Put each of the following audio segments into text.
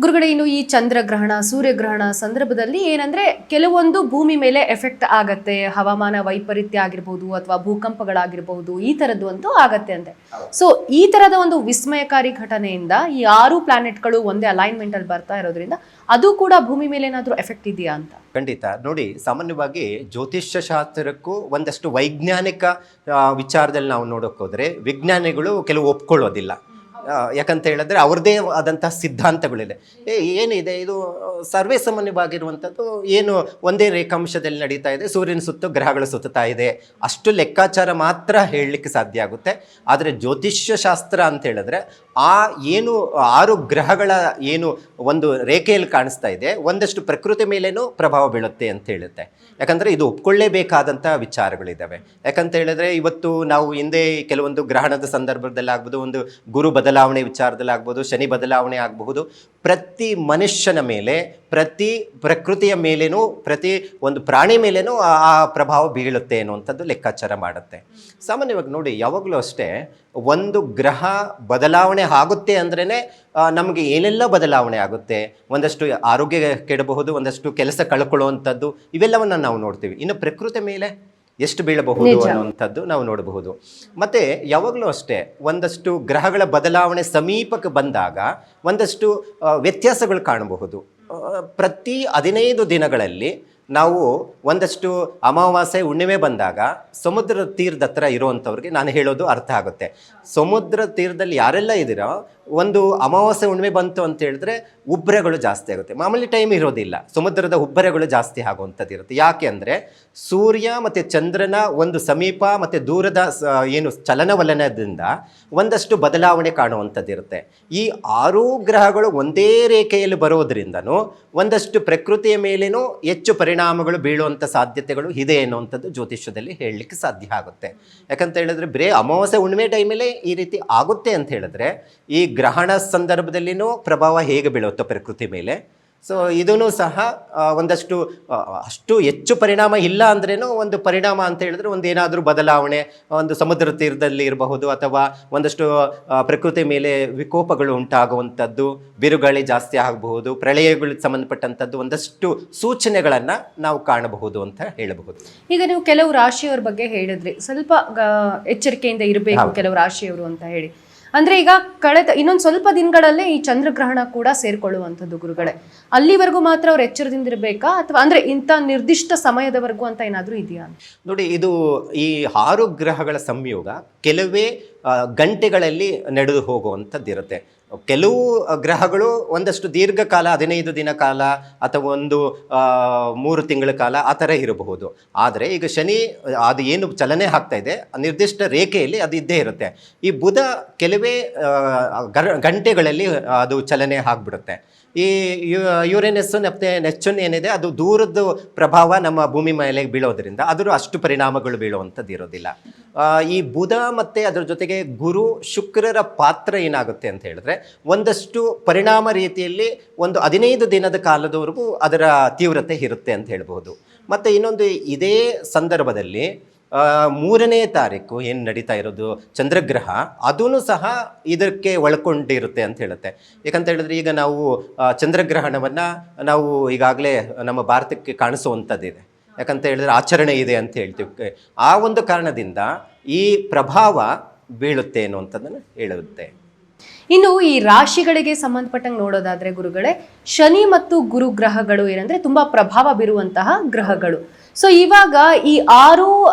ಗುರುಗಳೇ, ಇನ್ನು ಈ ಚಂದ್ರಗ್ರಹಣ ಸೂರ್ಯಗ್ರಹಣ ಸಂದರ್ಭದಲ್ಲಿ ಏನಂದ್ರೆ ಕೆಲವೊಂದು ಭೂಮಿ ಮೇಲೆ ಎಫೆಕ್ಟ್ ಆಗತ್ತೆ, ಹವಾಮಾನ ವೈಪರೀತ್ಯ ಆಗಿರ್ಬೋದು ಅಥವಾ ಭೂಕಂಪಗಳಾಗಿರ್ಬಹುದು, ಈ ತರದ್ದು ಅಂತೂ ಆಗತ್ತೆ ಅಂತೆ. ಸೊ ಈ ತರದ ಒಂದು ವಿಸ್ಮಯಕಾರಿ ಘಟನೆಯಿಂದ ಈ 6 ಪ್ಲಾನೆಟ್ಗಳು ಒಂದೇ ಅಲೈನ್ಮೆಂಟ್ ಅಲ್ಲಿ ಬರ್ತಾ ಇರೋದ್ರಿಂದ ಅದು ಕೂಡ ಭೂಮಿ ಮೇಲೆ ಏನಾದ್ರೂ ಎಫೆಕ್ಟ್ ಇದೆಯಾ ಅಂತ? ಖಂಡಿತ. ನೋಡಿ, ಸಾಮಾನ್ಯವಾಗಿ ಜ್ಯೋತಿಷ್ಯ ಶಾಸ್ತ್ರಕ್ಕೂ ಒಂದಷ್ಟು ವೈಜ್ಞಾನಿಕ ವಿಚಾರದಲ್ಲಿ ನಾವು ನೋಡೋಕೆ ಹೋದರೆ ವಿಜ್ಞಾನಿಗಳು ಕೆಲವು ಒಪ್ಕೊಳ್ಳೋದಿಲ್ಲ. ಯಾಕಂತ ಹೇಳಿದ್ರೆ ಅವ್ರದ್ದೇ ಆದಂತಹ ಸಿದ್ಧಾಂತಗಳಿದೆ. ಏನಿದೆ ಇದು ಸರ್ವೇ ಸಾಮಾನ್ಯವಾಗಿರುವಂಥದ್ದು, ಏನು ಒಂದೇ ರೇಖಾಂಶದಲ್ಲಿ ನಡೀತಾ ಇದೆ, ಸೂರ್ಯನ ಸುತ್ತ ಗ್ರಹಗಳು ಸುತ್ತಾ ಇದೆ, ಅಷ್ಟು ಲೆಕ್ಕಾಚಾರ ಮಾತ್ರ ಹೇಳಲಿಕ್ಕೆ ಸಾಧ್ಯ ಆಗುತ್ತೆ. ಆದರೆ ಜ್ಯೋತಿಷ್ಯ ಶಾಸ್ತ್ರ ಅಂತ ಹೇಳಿದ್ರೆ ಆ ಏನು 6 ಗ್ರಹಗಳ ಏನು ಒಂದು ರೇಖೆಯಲ್ಲಿ ಕಾಣಿಸ್ತಾ ಇದೆ ಒಂದಷ್ಟು ಪ್ರಕೃತಿ ಮೇಲೇನೂ ಪ್ರಭಾವ ಬೀಳುತ್ತೆ ಅಂತ ಹೇಳುತ್ತೆ. ಯಾಕಂದರೆ ಇದು ಒಪ್ಕೊಳ್ಳೇಬೇಕಾದಂಥ ವಿಚಾರಗಳಿದ್ದಾವೆ. ಯಾಕಂತ ಹೇಳಿದ್ರೆ ಇವತ್ತು ನಾವು ಹಿಂದೆ ಕೆಲವೊಂದು ಗ್ರಹಣದ ಸಂದರ್ಭದಲ್ಲಿ ಆಗ್ಬೋದು, ಒಂದು ಗುರು ಬದಲಾವಣೆ ವಿಚಾರದಲ್ಲಿ ಆಗ್ಬೋದು, ಶನಿ ಬದಲಾವಣೆ ಆಗಬಹುದು, ಪ್ರತಿ ಮನುಷ್ಯನ ಮೇಲೆ, ಪ್ರತಿ ಪ್ರಕೃತಿಯ ಮೇಲೇನೂ, ಪ್ರತಿ ಒಂದು ಪ್ರಾಣಿ ಮೇಲೇನೂ ಆ ಪ್ರಭಾವ ಬೀಳುತ್ತೆ ಅನ್ನುವಂಥದ್ದು ಲೆಕ್ಕಾಚಾರ ಮಾಡುತ್ತೆ. ಸಾಮಾನ್ಯವಾಗಿ ನೋಡಿ, ಯಾವಾಗಲೂ ಅಷ್ಟೇ ಒಂದು ಗ್ರಹ ಬದಲಾವಣೆ ಆಗುತ್ತೆ ಅಂದ್ರೇ ನಮಗೆ ಏನೆಲ್ಲ ಬದಲಾವಣೆ ಆಗುತ್ತೆ, ಒಂದಷ್ಟು ಆರೋಗ್ಯ ಕೆಡಬಹುದು, ಒಂದಷ್ಟು ಕೆಲಸ ಕಳ್ಕೊಳ್ಳುವಂಥದ್ದು, ಇವೆಲ್ಲವನ್ನು ನಾವು ನೋಡ್ತೀವಿ. ಇನ್ನು ಪ್ರಕೃತಿ ಮೇಲೆ ಎಷ್ಟು ಬೀಳಬಹುದು ಅನ್ನುವಂಥದ್ದು ನಾವು ನೋಡಬಹುದು. ಮತ್ತು ಯಾವಾಗಲೂ ಅಷ್ಟೇ ಒಂದಷ್ಟು ಗ್ರಹಗಳ ಬದಲಾವಣೆ ಸಮೀಪಕ್ಕೆ ಬಂದಾಗ ಒಂದಷ್ಟು ವ್ಯತ್ಯಾಸಗಳು ಕಾಣಬಹುದು. ಪ್ರತಿ 15 ದಿನಗಳಲ್ಲಿ ನಾವು ಒಂದಷ್ಟು ಅಮಾವಾಸ್ಯೆ ಹುಣ್ಣಿಮೆ ಬಂದಾಗ ಸಮುದ್ರ ತೀರದ ಹತ್ರ ಇರುವಂಥವ್ರಿಗೆ ನಾನು ಹೇಳೋದು ಅರ್ಥ ಆಗುತ್ತೆ. ಸಮುದ್ರ ತೀರದಲ್ಲಿ ಯಾರೆಲ್ಲ ಇದ್ದೀರೋ ಒಂದು ಅಮಾವಾಸ್ಯೆ ಹುಣ್ಣಿಮೆ ಬಂತು ಅಂತ ಹೇಳಿದ್ರೆ ಉಬ್ಬರಗಳು ಜಾಸ್ತಿ ಆಗುತ್ತೆ. ಮಾಮೂಲಿ ಟೈಮ್ ಇರೋದಿಲ್ಲ, ಸಮುದ್ರದ ಉಬ್ಬರಗಳು ಜಾಸ್ತಿ ಆಗುವಂಥದ್ದು ಇರುತ್ತೆ. ಯಾಕೆ ಅಂದರೆ ಸೂರ್ಯ ಮತ್ತು ಚಂದ್ರನ ಒಂದು ಸಮೀಪ ಮತ್ತು ದೂರದ ಏನು ಚಲನವಲನದಿಂದ ಒಂದಷ್ಟು ಬದಲಾವಣೆ ಕಾಣುವಂಥದ್ದು ಇರುತ್ತೆ. ಈ 6 ಗ್ರಹಗಳು ಒಂದೇ ರೇಖೆಯಲ್ಲಿ ಬರೋದ್ರಿಂದನೂ ಒಂದಷ್ಟು ಪ್ರಕೃತಿಯ ಮೇಲೇನೂ ಹೆಚ್ಚು ಪರಿಣಾಮಗಳು ಬೀಳುವಂಥ ಸಾಧ್ಯತೆಗಳು ಇದೆ ಅನ್ನುವಂಥದ್ದು ಜ್ಯೋತಿಷ್ಯದಲ್ಲಿ ಹೇಳಲಿಕ್ಕೆ ಸಾಧ್ಯ ಆಗುತ್ತೆ. ಯಾಕಂತ ಹೇಳಿದ್ರೆ ಬರೀ ಅಮಾವಾಸ್ಯೆ ಹುಣ್ಣಿಮೆ ಟೈಮಲ್ಲೇ ಈ ರೀತಿ ಆಗುತ್ತೆ ಅಂತ ಹೇಳಿದ್ರೆ ಈ ಗ್ರಹಣ ಸಂದರ್ಭದಲ್ಲಿನೂ ಪ್ರಭಾವ ಹೇಗೆ ಬೀಳುತ್ತೋ ಪ್ರಕೃತಿ ಮೇಲೆ, ಸೊ ಇದೂ ಸಹ ಒಂದಷ್ಟು ಅಷ್ಟು ಹೆಚ್ಚು ಪರಿಣಾಮ ಇಲ್ಲ ಅಂದ್ರೇನು ಒಂದು ಪರಿಣಾಮ ಅಂತ ಹೇಳಿದ್ರೆ ಒಂದು ಏನಾದರೂ ಬದಲಾವಣೆ ಒಂದು ಸಮುದ್ರ ತೀರದಲ್ಲಿ ಇರಬಹುದು, ಅಥವಾ ಒಂದಷ್ಟು ಪ್ರಕೃತಿ ಮೇಲೆ ವಿಕೋಪಗಳು ಉಂಟಾಗುವಂಥದ್ದು, ಬಿರುಗಾಳಿ ಜಾಸ್ತಿ ಆಗಬಹುದು, ಪ್ರಳಯಗಳಿಗೆ ಸಂಬಂಧಪಟ್ಟಂಥದ್ದು ಒಂದಷ್ಟು ಸೂಚನೆಗಳನ್ನು ನಾವು ಕಾಣಬಹುದು ಅಂತ ಹೇಳಬಹುದು. ಈಗ ನೀವು ಕೆಲವು ರಾಶಿಯವರ ಬಗ್ಗೆ ಹೇಳಿದ್ರಿ, ಸ್ವಲ್ಪ ಎಚ್ಚರಿಕೆಯಿಂದ ಇರಬೇಕು ಕೆಲವು ರಾಶಿಯವರು ಅಂತ ಹೇಳಿ. ಅಂದ್ರೆ ಈಗ ಕಳೆದ ಇನ್ನೊಂದು ಸ್ವಲ್ಪ ದಿನಗಳಲ್ಲೇ ಈ ಚಂದ್ರಗ್ರಹಣ ಕೂಡ ಸೇರ್ಕೊಳ್ಳುವಂಥದ್ದು ಗುರುಗಳೇ, ಅಲ್ಲಿವರೆಗೂ ಮಾತ್ರ ಅವ್ರು ಎಚ್ಚರದಿಂದಿರಬೇಕಾ, ಅಥವಾ ಅಂದ್ರೆ ಇಂಥ ನಿರ್ದಿಷ್ಟ ಸಮಯದವರೆಗೂ ಅಂತ ಏನಾದರೂ ಇದೆಯಾ? ನೋಡಿ, ಇದು ಈ 6 ಗ್ರಹಗಳ ಸಂಯೋಗ ಕೆಲವೇ ಗಂಟೆಗಳಲ್ಲಿ ನಡೆದು ಹೋಗುವಂಥದ್ದಿರುತ್ತೆ. ಕೆಲವು ಗ್ರಹಗಳು ಒಂದಷ್ಟು ದೀರ್ಘಕಾಲ 15 ದಿನ ಕಾಲ ಅಥವಾ ಒಂದು 3 ತಿಂಗಳ ಕಾಲ ಆ ಥರ ಇರಬಹುದು. ಆದರೆ ಈಗ ಶನಿ ಅದು ಏನು ಚಲನೆ ಆಗ್ತಾ ಇದೆ ನಿರ್ದಿಷ್ಟ ರೇಖೆಯಲ್ಲಿ ಅದು ಇದ್ದೇ ಇರುತ್ತೆ. ಈ ಬುಧ ಕೆಲವೇ ಗಂಟೆಗಳಲ್ಲಿ ಅದು ಚಲನೆ ಆಗಿಬಿಡುತ್ತೆ. ಈ ಯುರೇನಸ್ಸು ಮತ್ತು ನೆಪ್ಚೂನ್ ಏನಿದೆ ಅದು ದೂರದ ಪ್ರಭಾವ ನಮ್ಮ ಭೂಮಿ ಮೇಲೆ ಬೀಳೋದ್ರಿಂದ ಅದರ ಅಷ್ಟು ಪರಿಣಾಮಗಳು ಬೀಳುವಂಥದ್ದು ಇರೋದಿಲ್ಲ. ಈ ಬುಧ ಮತ್ತು ಅದರ ಜೊತೆಗೆ ಗುರು ಶುಕ್ರರ ಪಾತ್ರ ಏನಾಗುತ್ತೆ ಅಂತ ಹೇಳಿದ್ರೆ ಒಂದಷ್ಟು ಪರಿಣಾಮ ರೀತಿಯಲ್ಲಿ ಒಂದು 15 ದಿನದ ಕಾಲದವರೆಗೂ ಅದರ ತೀವ್ರತೆ ಇರುತ್ತೆ ಅಂತ ಹೇಳ್ಬೋದು. ಮತ್ತು ಇನ್ನೊಂದು ಇದೇ ಸಂದರ್ಭದಲ್ಲಿ 3ನೇ ತಾರೀಕು ಏನು ನಡೀತಾ ಇರೋದು ಚಂದ್ರಗ್ರಹ, ಅದೂ ಸಹ ಇದಕ್ಕೆ ಒಳಕೊಂಡಿರುತ್ತೆ ಅಂತ ಹೇಳುತ್ತೆ. ಯಾಕಂತ ಹೇಳಿದ್ರೆ ಈಗ ನಾವು ಚಂದ್ರಗ್ರಹಣವನ್ನು ನಾವು ಈಗಾಗಲೇ ನಮ್ಮ ಭಾರತಕ್ಕೆ ಕಾಣಿಸುವಂಥದ್ದಿದೆ. ಯಾಕಂತ ಹೇಳಿದ್ರೆ ಆಚರಣೆ ಇದೆ ಅಂತ ಹೇಳ್ತೀವಿ. ಆ ಒಂದು ಕಾರಣದಿಂದ ಈ ಪ್ರಭಾವ ಬೀಳುತ್ತೆ ಅನ್ನುವಂಥದ್ದನ್ನು ಹೇಳುತ್ತೆ. ಇನ್ನು ಈ ರಾಶಿಗಳಿಗೆ ಸಂಬಂಧಪಟ್ಟಂಗೆ ನೋಡೋದಾದ್ರೆ ಗುರುಗಳೇ, ಶನಿ ಮತ್ತು ಗುರು ಗ್ರಹಗಳು ಏನಂದ್ರೆ ತುಂಬಾ ಪ್ರಭಾವ ಬೀರುವಂತಹ ಗ್ರಹಗಳು. ಸೊ ಇವಾಗ ಈ 6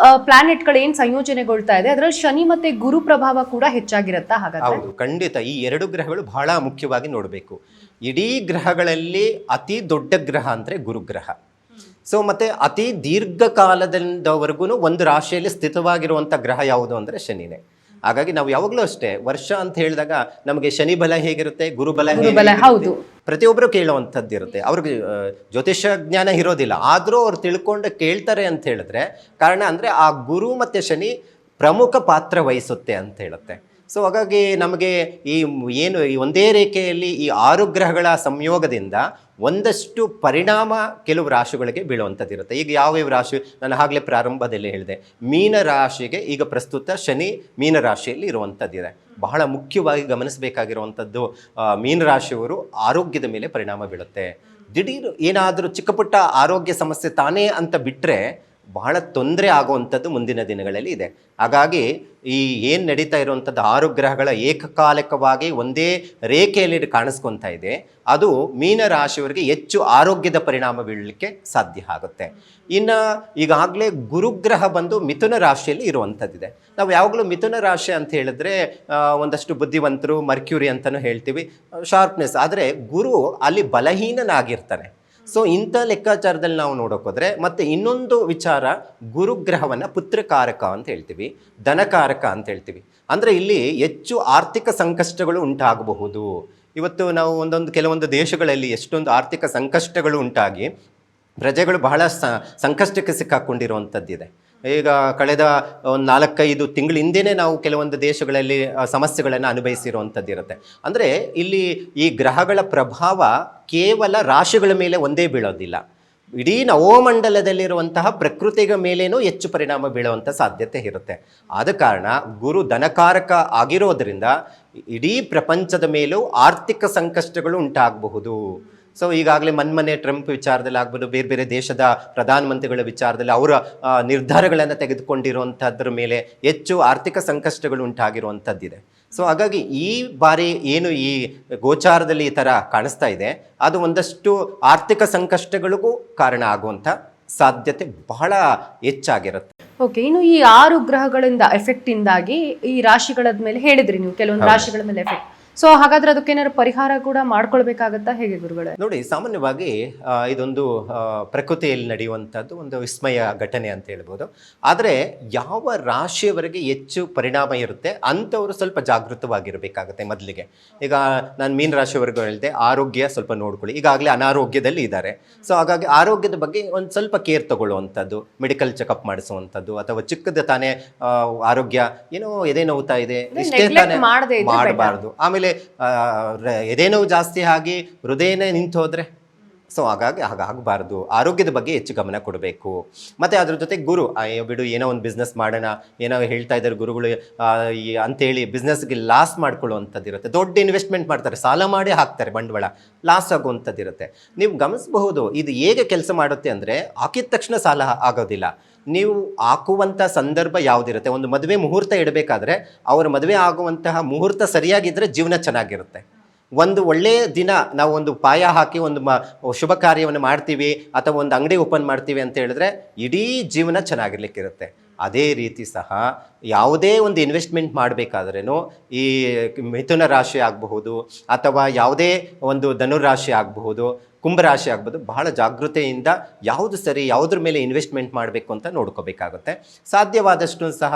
ಪ್ಲಾನೆಟ್ಗಳು ಏನ್ ಸಂಯೋಜನೆಗೊಳ್ತಾ ಇದೆ ಅದರಲ್ಲಿ ಶನಿ ಮತ್ತೆ ಗುರು ಪ್ರಭಾವ ಕೂಡ ಹೆಚ್ಚಾಗಿರುತ್ತಾ? ಹಾಗಾದ್ರೆ ಹೌದು, ಖಂಡಿತ. ಈ 2 ಗ್ರಹಗಳು ಬಹಳ ಮುಖ್ಯವಾಗಿ ನೋಡಬೇಕು. ಇಡೀ ಗ್ರಹಗಳಲ್ಲಿ ಅತಿ ದೊಡ್ಡ ಗ್ರಹ ಅಂದರೆ ಗುರುಗ್ರಹ. ಸೊ ಮತ್ತೆ ಅತಿ ದೀರ್ಘಕಾಲದವರೆಗೂ ಒಂದು ರಾಶಿಯಲ್ಲಿ ಸ್ಥಿತವಾಗಿರುವಂಥ ಗ್ರಹ ಯಾವುದು ಅಂದರೆ ಶನಿನೇ. ಹಾಗಾಗಿ ನಾವು ಯಾವಾಗಲೂ ಅಷ್ಟೇ ವರ್ಷ ಅಂತ ಹೇಳಿದಾಗ ನಮಗೆ ಶನಿ ಬಲ ಹೇಗಿರುತ್ತೆ, ಗುರುಬಲ ಹೇಗಿರುತ್ತೆ ಪ್ರತಿಯೊಬ್ಬರು ಕೇಳುವಂಥದ್ದು ಇರುತ್ತೆ. ಅವ್ರಿಗೆ ಜ್ಯೋತಿಷ್ಯ ಜ್ಞಾನ ಇರೋದಿಲ್ಲ, ಆದರೂ ಅವ್ರು ತಿಳ್ಕೊಂಡು ಕೇಳ್ತಾರೆ ಅಂತ ಹೇಳಿದ್ರೆ ಕಾರಣ ಅಂದರೆ ಆ ಗುರು ಮತ್ತು ಶನಿ ಪ್ರಮುಖ ಪಾತ್ರ ವಹಿಸುತ್ತೆ ಅಂತ ಹೇಳುತ್ತೆ. ಸೊ ಹಾಗಾಗಿ ನಮಗೆ ಈ ಏನು ಈ ಒಂದೇ ರೇಖೆಯಲ್ಲಿ ಈ 6 ಗ್ರಹಗಳ ಸಂಯೋಗದಿಂದ ಒಂದಷ್ಟು ಪರಿಣಾಮ ಕೆಲವು ರಾಶಿಗಳಿಗೆ ಬೀಳುವಂಥದ್ದಿರುತ್ತೆ. ಈಗ ಯಾವ್ಯಾವ ರಾಶಿ ನಾನು ಆಗಲೇ ಪ್ರಾರಂಭದಲ್ಲಿ ಹೇಳಿದೆ, ಮೀನ ರಾಶಿಗೆ ಈಗ ಪ್ರಸ್ತುತ ಶನಿ ಮೀನ ರಾಶಿಯಲ್ಲಿ ಇರುವಂಥದ್ದಿದೆ. ಬಹಳ ಮುಖ್ಯವಾಗಿ ಗಮನಿಸಬೇಕಾಗಿರುವಂಥದ್ದು ಮೀನರಾಶಿಯವರು ಆರೋಗ್ಯದ ಮೇಲೆ ಪರಿಣಾಮ ಬೀಳುತ್ತೆ. ದಿಢೀರ್ ಏನಾದರೂ ಚಿಕ್ಕ ಪುಟ್ಟ ಆರೋಗ್ಯ ಸಮಸ್ಯೆ ತಾನೇ ಅಂತ ಬಿಟ್ಟರೆ ಬಹಳ ತೊಂದರೆ ಆಗುವಂಥದ್ದು ಮುಂದಿನ ದಿನಗಳಲ್ಲಿ ಇದೆ. ಹಾಗಾಗಿ ಈ ಏನು ನಡೀತಾ ಇರುವಂಥದ್ದು 6 ಗ್ರಹಗಳ ಏಕಕಾಲಿಕವಾಗಿ ಒಂದೇ ರೇಖೆಯಲ್ಲಿ ಕಾಣಿಸ್ಕೊತಾ ಇದೆ, ಅದು ಮೀನರಾಶಿಯವರಿಗೆ ಹೆಚ್ಚು ಆರೋಗ್ಯದ ಪರಿಣಾಮ ಬೀಳಲಿಕ್ಕೆ ಸಾಧ್ಯ ಆಗುತ್ತೆ. ಇನ್ನು ಈಗಾಗಲೇ ಗುರುಗ್ರಹ ಬಂದು ಮಿಥುನ ರಾಶಿಯಲ್ಲಿ ಇರುವಂಥದ್ದಿದೆ. ನಾವು ಯಾವಾಗಲೂ ಮಿಥುನ ರಾಶಿ ಅಂತ ಹೇಳಿದ್ರೆ ಒಂದಷ್ಟು ಬುದ್ಧಿವಂತರು, ಮರ್ಕ್ಯೂರಿ ಅಂತಲೂ ಹೇಳ್ತೀವಿ, ಶಾರ್ಪ್ನೆಸ್. ಆದರೆ ಗುರು ಅಲ್ಲಿ ಬಲಹೀನನಾಗಿರ್ತಾನೆ. ಸೊ ಇಂಥ ಲೆಕ್ಕಾಚಾರದಲ್ಲಿ ನಾವು ನೋಡೋಕೋದ್ರೆ ಮತ್ತೆ ಇನ್ನೊಂದು ವಿಚಾರ, ಗುರುಗ್ರಹವನ್ನು ಪುತ್ರಕಾರಕ ಅಂತ ಹೇಳ್ತೀವಿ, ಧನಕಾರಕ ಅಂತ ಹೇಳ್ತೀವಿ. ಅಂದರೆ ಇಲ್ಲಿ ಹೆಚ್ಚು ಆರ್ಥಿಕ ಸಂಕಷ್ಟಗಳು ಉಂಟಾಗಬಹುದು. ಇವತ್ತು ನಾವು ಕೆಲವೊಂದು ದೇಶಗಳಲ್ಲಿ ಎಷ್ಟೊಂದು ಆರ್ಥಿಕ ಸಂಕಷ್ಟಗಳು ಉಂಟಾಗಿ ಪ್ರಜೆಗಳು ಬಹಳ ಸಂಕಷ್ಟಕ್ಕೆ ಸಿಕ್ಕಾಕೊಂಡಿರುವಂಥದ್ದಿದೆ. ಈಗ ಕಳೆದ ಒಂದು 4-5 ತಿಂಗಳ ಹಿಂದೆಯೇ ನಾವು ಕೆಲವೊಂದು ದೇಶಗಳಲ್ಲಿ ಸಮಸ್ಯೆಗಳನ್ನು ಅನುಭವಿಸಿರುವಂಥದ್ದು ಇರುತ್ತೆ. ಅಂದರೆ ಇಲ್ಲಿ ಈ ಗ್ರಹಗಳ ಪ್ರಭಾವ ಕೇವಲ ರಾಶಿಗಳ ಮೇಲೆ ಒಂದೇ ಬೀಳೋದಿಲ್ಲ, ಇಡೀ ನವೋಮಂಡಲದಲ್ಲಿರುವಂತಹ ಪ್ರಕೃತಿಯ ಮೇಲೇನೂ ಹೆಚ್ಚು ಪರಿಣಾಮ ಬೀಳುವಂಥ ಸಾಧ್ಯತೆ ಇರುತ್ತೆ. ಆದ ಕಾರಣ ಗುರು ಧನಕಾರಕ ಆಗಿರೋದ್ರಿಂದ ಇಡೀ ಪ್ರಪಂಚದ ಮೇಲೂ ಆರ್ಥಿಕ ಸಂಕಷ್ಟಗಳು ಉಂಟಾಗಬಹುದು. ಸೊ ಈಗಾಗಲೇ ಮೊನ್ನೆ ಟ್ರಂಪ್ ವಿಚಾರದಲ್ಲಿ ಆಗ್ಬೋದು, ಬೇರೆ ಬೇರೆ ದೇಶದ ಪ್ರಧಾನಮಂತ್ರಿಗಳ ವಿಚಾರದಲ್ಲಿ ಅವರ ನಿರ್ಧಾರಗಳನ್ನು ತೆಗೆದುಕೊಂಡಿರುವಂಥದ್ರ ಮೇಲೆ ಹೆಚ್ಚು ಆರ್ಥಿಕ ಸಂಕಷ್ಟಗಳು ಉಂಟಾಗಿರುವಂಥದ್ದಿದೆ. ಸೊ ಹಾಗಾಗಿ ಈ ಬಾರಿ ಏನು ಈ ಗೋಚಾರದಲ್ಲಿ ಈ ಥರ ಕಾಣಿಸ್ತಾ ಇದೆ, ಅದು ಒಂದಷ್ಟು ಆರ್ಥಿಕ ಸಂಕಷ್ಟಗಳಿಗೂ ಕಾರಣ ಆಗುವಂಥ ಸಾಧ್ಯತೆ ಬಹಳ ಹೆಚ್ಚಾಗಿರುತ್ತೆ. ಓಕೆ, ಇನ್ನು ಈ 6 ಗ್ರಹಗಳಿಂದ ಎಫೆಕ್ಟ್ ಇಂದಾಗಿ ಈ ರಾಶಿಗಳ ಮೇಲೆ ಹೇಳಿದ್ರಿ ನೀವು, ಕೆಲವೊಂದು ರಾಶಿಗಳ ಮೇಲೆ ಎಫೆಕ್ಟ್. ಸೊ ಹಾಗಾದ್ರೆ ಅದಕ್ಕೇನಾದ್ರು ಪರಿಹಾರ ಕೂಡ ಮಾಡ್ಕೊಳ್ಬೇಕಾಗತ್ತಾ, ಹೇಗೆ ಗುರುಗಳೇ? ನೋಡಿ, ಸಾಮಾನ್ಯವಾಗಿ ಇದೊಂದು ಪ್ರಕೃತಿಯಲ್ಲಿ ನಡೆಯುವಂಥದ್ದು ಒಂದು ವಿಸ್ಮಯ ಘಟನೆ ಅಂತ ಹೇಳ್ಬೋದು. ಆದರೆ ಯಾವ ರಾಶಿಯವರೆಗೆ ಹೆಚ್ಚು ಪರಿಣಾಮ ಇರುತ್ತೆ ಅಂಥವರು ಸ್ವಲ್ಪ ಜಾಗೃತವಾಗಿರಬೇಕಾಗುತ್ತೆ ಮೊದಲಿಗೆ. ಈಗ ನಾನು ಮೀನ ರಾಶಿಯವರೆಗೂ ಹೇಳಿದೆ, ಆರೋಗ್ಯ ಸ್ವಲ್ಪ ನೋಡ್ಕೊಳ್ಳಿ. ಈಗಾಗಲೇ ಅನಾರೋಗ್ಯದಲ್ಲಿ ಇದ್ದಾರೆ. ಸೊ ಹಾಗಾಗಿ ಆರೋಗ್ಯದ ಬಗ್ಗೆ ಒಂದು ಸ್ವಲ್ಪ ಕೇರ್ ತಗೊಳ್ಳುವಂಥದ್ದು, ಮೆಡಿಕಲ್ ಚೆಕಪ್ ಮಾಡಿಸುವಂಥದ್ದು, ಅಥವಾ ಚಿಕ್ಕದ ತಾನೇ ಆರೋಗ್ಯ ಏನೋ ಎದೆ ನೋವ್ತಾ ಇದೆ ಇಷ್ಟೇ ತಾನೇ ಮಾಡಬಾರ್ದು. ಆಮೇಲೆ ಎದೆ ನೋವು ಜಾಸ್ತಿ ಆಗಿ ಹೃದಯನೇ ನಿಂತು ಹೋದರೆ, ಸೊ ಹಾಗಾಗಿ ಹಾಗಾಗಬಾರ್ದು. ಆರೋಗ್ಯದ ಬಗ್ಗೆ ಹೆಚ್ಚು ಗಮನ ಕೊಡಬೇಕು. ಮತ್ತು ಅದ್ರ ಜೊತೆ ಗುರು, ಬಿಡು ಏನೋ ಒಂದು ಬಿಸ್ನೆಸ್ ಮಾಡೋಣ, ಏನೋ ಹೇಳ್ತಾ ಇದ್ದಾರೆ ಗುರುಗಳು ಅಂತೇಳಿ ಬಿಸ್ನೆಸ್ಗೆ ಲಾಸ್ ಮಾಡ್ಕೊಳ್ಳುವಂಥದ್ದು ಇರುತ್ತೆ. ದೊಡ್ಡ ಇನ್ವೆಸ್ಟ್ಮೆಂಟ್ ಮಾಡ್ತಾರೆ, ಸಾಲ ಮಾಡಿ ಹಾಕ್ತಾರೆ, ಬಂಡವಾಳ ಲಾಸ್ ಆಗುವಂಥದ್ದು ಇರುತ್ತೆ. ನೀವು ಗಮನಿಸಬಹುದು ಇದು ಹೇಗೆ ಕೆಲಸ ಮಾಡುತ್ತೆ ಅಂದರೆ, ಹಾಕಿದ ತಕ್ಷಣ ಸಾಲ ಆಗೋದಿಲ್ಲ. ನೀವು ಹಾಕುವಂಥ ಸಂದರ್ಭ ಯಾವುದಿರುತ್ತೆ, ಒಂದು ಮದುವೆ ಮುಹೂರ್ತ ಇಡಬೇಕಾದ್ರೆ ಅವರ ಮದುವೆ ಆಗುವಂತಹ ಮುಹೂರ್ತ ಸರಿಯಾಗಿದ್ದರೆ ಜೀವನ ಚೆನ್ನಾಗಿರುತ್ತೆ. ಒಂದು ಒಳ್ಳೆಯ ದಿನ ನಾವು ಒಂದು ಪಾಯ ಹಾಕಿ ಒಂದು ಶುಭ ಕಾರ್ಯವನ್ನು ಮಾಡ್ತೀವಿ ಅಥವಾ ಒಂದು ಅಂಗಡಿ ಓಪನ್ ಮಾಡ್ತೀವಿ ಅಂತ ಹೇಳಿದ್ರೆ ಇಡೀ ಜೀವನ ಚೆನ್ನಾಗಿರ್ಲಿಕ್ಕಿರುತ್ತೆ. ಅದೇ ರೀತಿ ಸಹ ಯಾವುದೇ ಒಂದು ಇನ್ವೆಸ್ಟ್ಮೆಂಟ್ ಮಾಡಬೇಕಾದ್ರೂ ಈ ಮಿಥುನ ರಾಶಿ ಆಗಬಹುದು ಅಥವಾ ಯಾವುದೇ ಒಂದು ಧನುರಾಶಿ ಆಗಬಹುದು, ಕುಂಭರಾಶಿ ಆಗ್ಬೋದು, ಬಹಳ ಜಾಗೃತೆಯಿಂದ ಯಾವುದು ಸರಿ, ಯಾವುದ್ರ ಮೇಲೆ ಇನ್ವೆಸ್ಟ್ಮೆಂಟ್ ಮಾಡಬೇಕು ಅಂತ ನೋಡ್ಕೋಬೇಕಾಗುತ್ತೆ. ಸಾಧ್ಯವಾದಷ್ಟು ಸಹ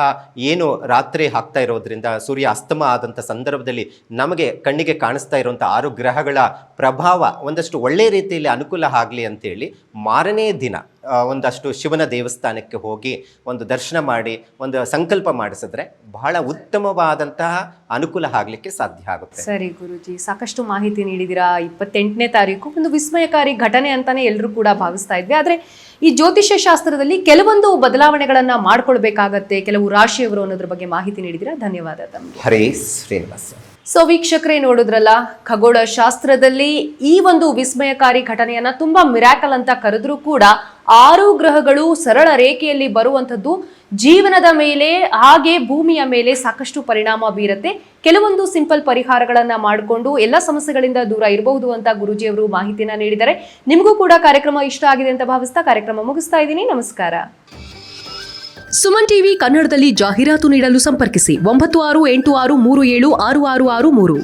ಏನು ರಾತ್ರಿ ಆಗ್ತಾ ಇರೋದ್ರಿಂದ ಸೂರ್ಯ ಅಸ್ತಮ ಆದಂಥ ಸಂದರ್ಭದಲ್ಲಿ ನಮಗೆ ಕಣ್ಣಿಗೆ ಕಾಣಿಸ್ತಾ ಇರುವಂಥ 6 ಗ್ರಹಗಳ ಪ್ರಭಾವ ಒಂದಷ್ಟು ಒಳ್ಳೆಯ ರೀತಿಯಲ್ಲಿ ಅನುಕೂಲ ಆಗಲಿ ಅಂತೇಳಿ ಮಾರನೇ ದಿನ ಒಂದಷ್ಟು ಶಿವನ ದೇವಸ್ಥಾನಕ್ಕೆ ಹೋಗಿ ಒಂದು ದರ್ಶನ ಮಾಡಿ ಒಂದು ಸಂಕಲ್ಪ ಮಾಡಿಸಿದ್ರೆ ಬಹಳ ಉತ್ತಮವಾದಂತಹ ಅನುಕೂಲ ಆಗಲಿಕ್ಕೆ ಸಾಧ್ಯ ಆಗುತ್ತೆ. ಸರಿ ಗುರುಜಿ, ಸಾಕಷ್ಟು ಮಾಹಿತಿ ನೀಡಿದಿರಾ. 28ನೇ ತಾರೀಕು ಒಂದು ವಿಸ್ಮಯಕಾರಿ ಘಟನೆ ಅಂತಾನೆ ಎಲ್ಲರೂ ಕೂಡ ಭಾವಿಸ್ತಾ ಇದ್ವಿ. ಆದ್ರೆ ಈ ಜ್ಯೋತಿಷ್ಯ ಶಾಸ್ತ್ರದಲ್ಲಿ ಕೆಲವೊಂದು ಬದಲಾವಣೆಗಳನ್ನ ಮಾಡ್ಕೊಳ್ಬೇಕಾಗತ್ತೆ ಕೆಲವು ರಾಶಿಯವರು ಅನ್ನೋದ್ರ ಬಗ್ಗೆ ಮಾಹಿತಿ ನೀಡಿದಿರಾ. ಧನ್ಯವಾದ ತಮಗೆ. ಹರೇ ಶ್ರೀನಿವಾಸ. ಸೊ ವೀಕ್ಷಕರೇ, ನೋಡಿದ್ರಲ್ಲ, ಖಗೋಳ ಶಾಸ್ತ್ರದಲ್ಲಿ ಈ ಒಂದು ವಿಸ್ಮಯಕಾರಿ ಘಟನೆಯನ್ನ ತುಂಬಾ ಮಿರಾಕಲ್ ಅಂತ ಕರೆದ್ರೂ ಕೂಡ 6 ಗ್ರಹಗಳು ಸರಳ ರೇಖೆಯಲ್ಲಿ ಬರುವಂಥದ್ದು ಜೀವನದ ಮೇಲೆ ಹಾಗೆ ಭೂಮಿಯ ಮೇಲೆ ಸಾಕಷ್ಟು ಪರಿಣಾಮ ಬೀರುತ್ತೆ. ಕೆಲವೊಂದು ಸಿಂಪಲ್ ಪರಿಹಾರಗಳನ್ನ ಮಾಡಿಕೊಂಡು ಎಲ್ಲ ಸಮಸ್ಯೆಗಳಿಂದ ದೂರ ಇರಬಹುದು ಅಂತ ಗುರುಜಿಯವರು ಮಾಹಿತಿಯನ್ನ ನೀಡಿದ್ದಾರೆ. ನಿಮಗೂ ಕೂಡ ಕಾರ್ಯಕ್ರಮ ಇಷ್ಟ ಆಗಿದೆ ಅಂತ ಭಾವಿಸ್ತಾ ಕಾರ್ಯಕ್ರಮ ಮುಗಿಸ್ತಾ ಇದ್ದೀನಿ. ನಮಸ್ಕಾರ. ಸುಮನ್ ಟಿವಿ ಕನ್ನಡದಲ್ಲಿ ಜಾಹೀರಾತು ನೀಡಲು ಸಂಪರ್ಕಿಸಿ 9686376663.